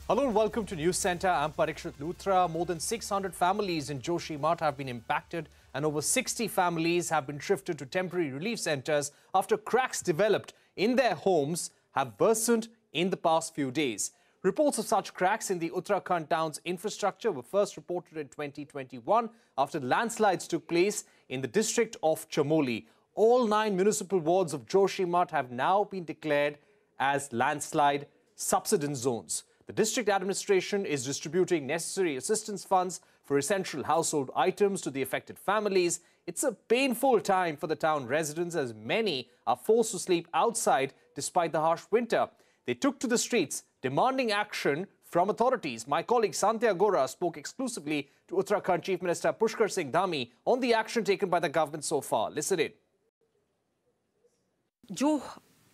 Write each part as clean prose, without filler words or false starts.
Hello and welcome to News Center. I'm Parikshit Luthra. More than 600 families in Joshimath have been impacted and over 60 families have been shifted to temporary relief centers after cracks developed in their homes have worsened in the past few days. Reports of such cracks in the Uttarakhand town's infrastructure were first reported in 2021 after landslides took place in the district of Chamoli. All 9 municipal wards of Joshimath have now been declared as landslide subsidence zones. The district administration is distributing necessary assistance funds for essential household items to the affected families. It's a painful time for the town residents as many are forced to sleep outside despite the harsh winter. They took to the streets demanding action from authorities. My colleague Santya Gora spoke exclusively to Uttarakhand Chief Minister Pushkar Singh Dhami on the action taken by the government so far. Listen in. जो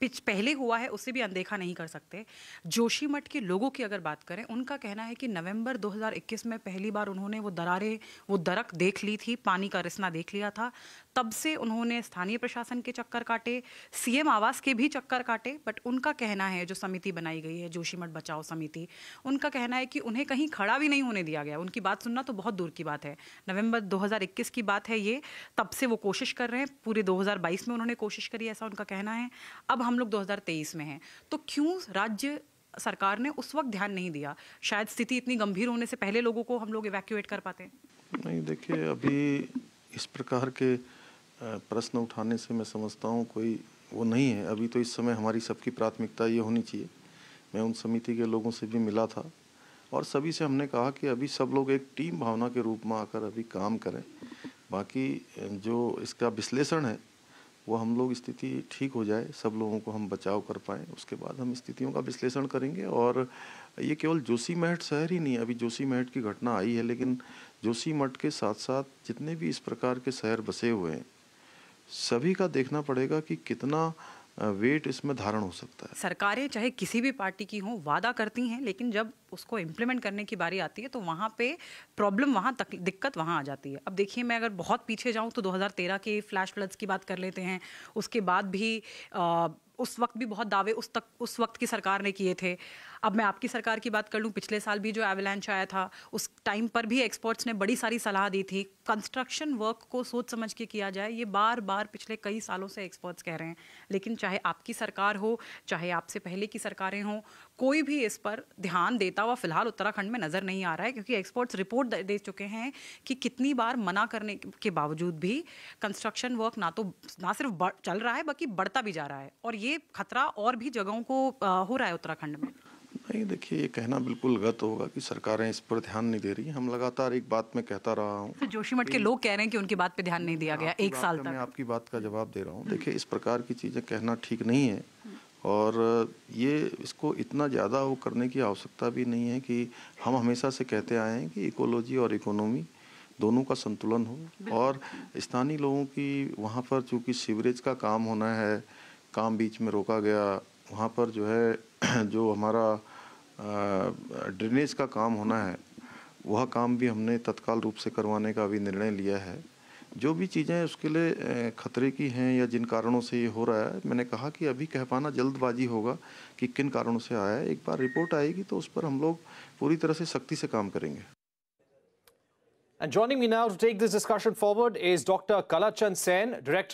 pitch पहले हुआ है उसे भी अनदेखा नहीं कर सकते। जोशीमठ के लोगों की अगर बात करें, उनका कहना है कि नवंबर 2021 में पहली बार उन्होंने वो दरक देख ली थी, पानी का रिसना देख लिया था। तब से उन्होंने स्थानीय प्रशासन के चक्कर काटे, सीएम आवास के भी चक्कर काटे। बट उनका कहना है, जो समिति बनाई गई है जोशीमठ बचाओ समिति, उनका कहना है कि उन्हें कहीं खड़ा भी नहीं होने दिया गया। उनकी बात सुनना तो बहुत दूर की बात है। नवंबर 2021 की बात है ये, तब से वो कोशिश कर रहे हैं। पूरे 2022 में उन्होंने कोशिश करी, ऐसा उनका कहना है। अब हम लोग 2023 में हैं, तो क्यों राज्य सरकार ने उस वक्त ध्यान नहीं दिया? शायद स्थिति इतनी गंभीर होने से पहले लोगों को हम लोग इवैक्यूएट कर पाते। नहीं, देखिए, अभी इस प्रकार के प्रश्न उठाने से मैं समझता हूँ कोई वो नहीं है। अभी तो इस समय हमारी सबकी प्राथमिकता ये होनी चाहिए। मैं उन समिति के लोगों से भी मिला था और सभी से हमने कहा कि अभी सब लोग एक टीम भावना के रूप में आकर अभी काम करें। बाकी जो इसका विश्लेषण है वो हम लोग स्थिति ठीक हो जाए, सब लोगों को हम बचाव कर पाएँ, उसके बाद हम स्थितियों का विश्लेषण करेंगे। और ये केवल जोशीमठ शहर ही नहीं, अभी जोशीमठ की घटना आई है, लेकिन जोशीमठ के साथ साथ जितने भी इस प्रकार के शहर बसे हुए हैं, सभी का देखना पड़ेगा कि कितना वेट इसमें धारण हो सकता है। सरकारें चाहे किसी भी पार्टी की हों, वादा करती हैं, लेकिन जब उसको इम्प्लीमेंट करने की बारी आती है तो वहाँ पे प्रॉब्लम, वहाँ तक दिक्कत वहाँ आ जाती है। अब देखिए, मैं अगर बहुत पीछे जाऊँ तो 2013 के फ्लैश फ्लड्स की बात कर लेते हैं। उसके बाद भी उस वक्त भी बहुत दावे उस वक्त की सरकार ने किए थे। अब मैं आपकी सरकार की बात कर लूँ, पिछले साल भी जो एवलांच आया था, उस टाइम पर भी एक्सपर्ट्स ने बड़ी सारी सलाह दी थी। कंस्ट्रक्शन वर्क को सोच समझ के किया जाए, ये बार बार पिछले कई सालों से एक्सपर्ट्स कह रहे हैं। लेकिन चाहे आपकी सरकार हो, चाहे आपसे पहले की सरकारें हों, कोई भी इस पर ध्यान देता हुआ फिलहाल उत्तराखंड में नज़र नहीं आ रहा है, क्योंकि एक्सपर्ट्स रिपोर्ट दे चुके हैं कि कितनी बार मना करने के बावजूद भी कंस्ट्रक्शन वर्क ना सिर्फ चल रहा है, बल्कि बढ़ता भी जा रहा है। और ये खतरा और भी जगहों को हो रहा है उत्तराखंड में। नहीं, देखिए, ये कहना बिल्कुल गलत होगा कि सरकारें इस पर ध्यान नहीं दे रही। हम लगातार एक बात मैं कहता रहा हूँ। तो जोशीमठ के लोग कह रहे हैं कि उनकी बात पे ध्यान नहीं दिया गया 1 साल तक। मैं आपकी बात का जवाब दे रहा हूँ। देखिए, इस प्रकार की चीज़ें कहना ठीक नहीं है और ये इसको इतना ज़्यादा वो करने की आवश्यकता भी नहीं है कि हम हमेशा से कहते आए हैं कि इकोलॉजी और इकोनॉमी दोनों का संतुलन हो। और स्थानीय लोगों की वहाँ पर चूँकि सीवरेज का काम होना है, काम बीच में रोका गया, वहाँ पर जो है जो हमारा ड्रेनेज का काम होना है, वह काम भी हमने तत्काल रूप से करवाने का भी निर्णय लिया है। जो भी चीज़ें उसके लिए खतरे की हैं या जिन कारणों से ये हो रहा है, मैंने कहा कि अभी कह पाना जल्दबाजी होगा कि किन कारणों से आया है। एक बार रिपोर्ट आएगी तो उस पर हम लोग पूरी तरह से सख्ती से काम करेंगे। And joining me now to take this discussion forward is Dr. Kalachand Sen, Director